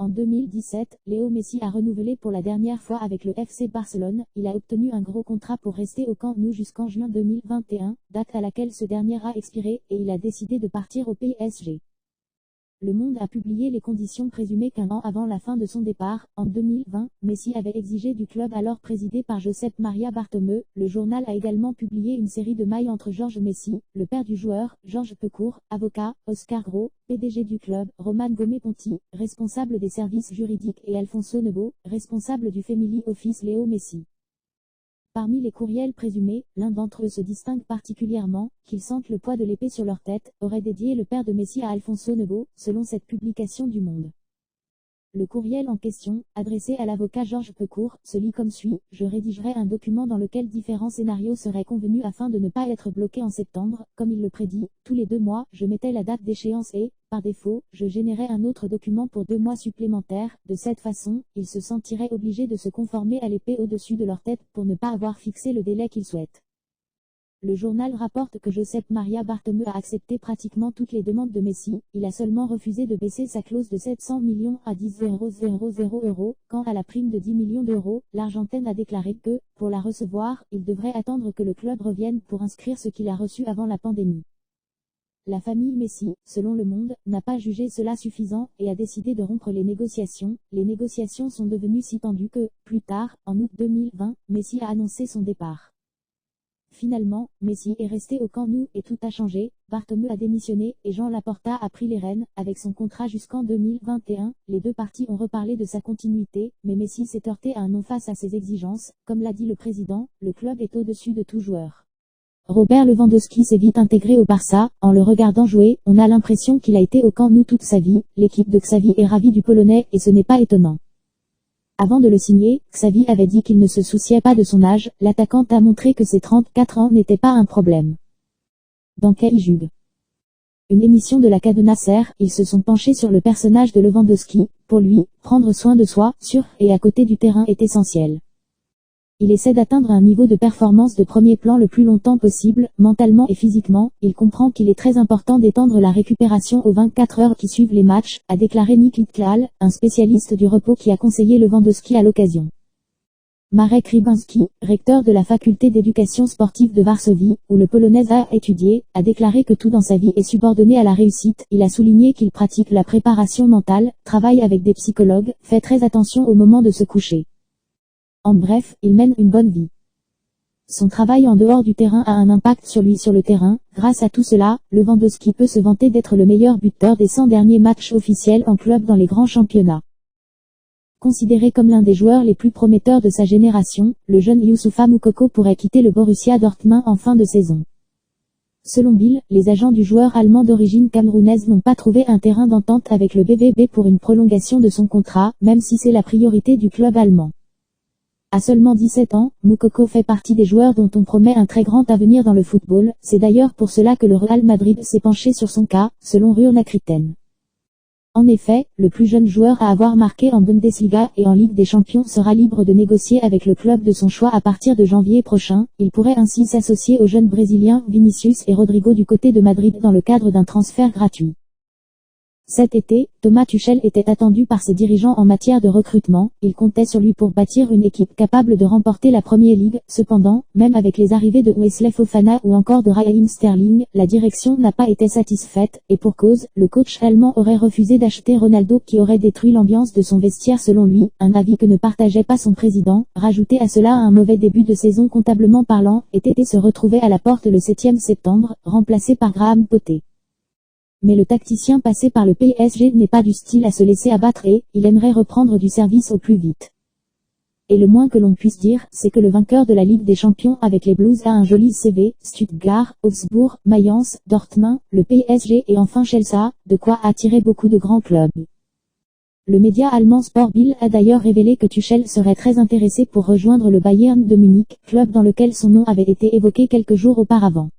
En 2017, Léo Messi a renouvelé pour la dernière fois avec le FC Barcelone. Il a obtenu un gros contrat pour rester au Camp Nou jusqu'en juin 2021, date à laquelle ce dernier a expiré, et il a décidé de partir au PSG. Le Monde a publié les conditions présumées qu'un an avant la fin de son départ, en 2020, Messi avait exigé du club alors présidé par Josep Maria Bartomeu. Le journal a également publié une série de mails entre Georges Messi, le père du joueur, Georges Pecour, avocat, Oscar Gros, PDG du club, Roman Gomez-Ponti, responsable des services juridiques, et Alfonso Nebo, responsable du Family Office Léo Messi. Parmi les courriels présumés, l'un d'entre eux se distingue particulièrement, qu'ils sentent le poids de l'épée sur leur tête, aurait dédié le père de Messi à Alfonso Nebo, selon cette publication du Monde. Le courriel en question, adressé à l'avocat Georges Pecour, se lit comme suit: je rédigerai un document dans lequel différents scénarios seraient convenus afin de ne pas être bloqué en septembre, comme il le prédit. Tous les 2 mois, je mettais la date d'échéance et, par défaut, je générais un autre document pour 2 mois supplémentaires. De cette façon, ils se sentiraient obligés de se conformer à l'épée au-dessus de leur tête pour ne pas avoir fixé le délai qu'ils souhaitent. Le journal rapporte que Josep Maria Bartomeu a accepté pratiquement toutes les demandes de Messi. Il a seulement refusé de baisser sa clause de 700 millions à 10,000 €. Quant à la prime de 10 millions d'euros, l'Argentin a déclaré que, pour la recevoir, il devrait attendre que le club revienne pour inscrire ce qu'il a reçu avant la pandémie. La famille Messi, selon Le Monde, n'a pas jugé cela suffisant, et a décidé de rompre les négociations. Les négociations sont devenues si tendues que, plus tard, en août 2020, Messi a annoncé son départ. Finalement, Messi est resté au Camp Nou et tout a changé. Bartomeu a démissionné et Jean Laporta a pris les rênes, avec son contrat jusqu'en 2021. Les deux parties ont reparlé de sa continuité, mais Messi s'est heurté à un non face à ses exigences. Comme l'a dit le président, le club est au-dessus de tout joueur. Robert Lewandowski s'est vite intégré au Barça. En le regardant jouer, on a l'impression qu'il a été au Camp Nou toute sa vie. L'équipe de Xavi est ravie du Polonais et ce n'est pas étonnant. Avant de le signer, Xavi avait dit qu'il ne se souciait pas de son âge. L'attaquant a montré que ses 34 ans n'étaient pas un problème. Dans Quel Jude, une émission de la Cadena Ser, ils se sont penchés sur le personnage de Lewandowski. Pour lui, prendre soin de soi, sur et à côté du terrain est essentiel. Il essaie d'atteindre un niveau de performance de premier plan le plus longtemps possible, mentalement et physiquement. Il comprend qu'il est très important d'étendre la récupération aux 24 heures qui suivent les matchs, a déclaré Nick Lidkal, un spécialiste du repos qui a conseillé Lewandowski à l'occasion. Marek Rybinski, recteur de la faculté d'éducation sportive de Varsovie, où le Polonais a étudié, a déclaré que tout dans sa vie est subordonné à la réussite. Il a souligné qu'il pratique la préparation mentale, travaille avec des psychologues, fait très attention au moment de se coucher. En bref, il mène une bonne vie. Son travail en dehors du terrain a un impact sur lui sur le terrain. Grâce à tout cela, Lewandowski peut se vanter d'être le meilleur buteur des 100 derniers matchs officiels en club dans les grands championnats. Considéré comme l'un des joueurs les plus prometteurs de sa génération, le jeune Youssoufa Moukoko pourrait quitter le Borussia Dortmund en fin de saison. Selon Bill, les agents du joueur allemand d'origine camerounaise n'ont pas trouvé un terrain d'entente avec le BVB pour une prolongation de son contrat, même si c'est la priorité du club allemand. À seulement 17 ans, Moukoko fait partie des joueurs dont on promet un très grand avenir dans le football. C'est d'ailleurs pour cela que le Real Madrid s'est penché sur son cas, selon Ruon Akriten. En effet, le plus jeune joueur à avoir marqué en Bundesliga et en Ligue des Champions sera libre de négocier avec le club de son choix à partir de janvier prochain. Il pourrait ainsi s'associer aux jeunes Brésiliens Vinicius et Rodrigo du côté de Madrid dans le cadre d'un transfert gratuit. Cet été, Thomas Tuchel était attendu par ses dirigeants en matière de recrutement. Il comptait sur lui pour bâtir une équipe capable de remporter la Premier League. Cependant, même avec les arrivées de Wesley Fofana ou encore de Raheem Sterling, la direction n'a pas été satisfaite, et pour cause, le coach allemand aurait refusé d'acheter Ronaldo qui aurait détruit l'ambiance de son vestiaire selon lui, un avis que ne partageait pas son président. Rajouter à cela un mauvais début de saison comptablement parlant, était se retrouver à la porte le 7e septembre, remplacé par Graham Potter. Mais le tacticien passé par le PSG n'est pas du style à se laisser abattre et, il aimerait reprendre du service au plus vite. Et le moins que l'on puisse dire, c'est que le vainqueur de la Ligue des Champions avec les Blues a un joli CV, Stuttgart, Augsbourg, Mayence, Dortmund, le PSG et enfin Chelsea, de quoi attirer beaucoup de grands clubs. Le média allemand Sport Bild a d'ailleurs révélé que Tuchel serait très intéressé pour rejoindre le Bayern de Munich, club dans lequel son nom avait été évoqué quelques jours auparavant.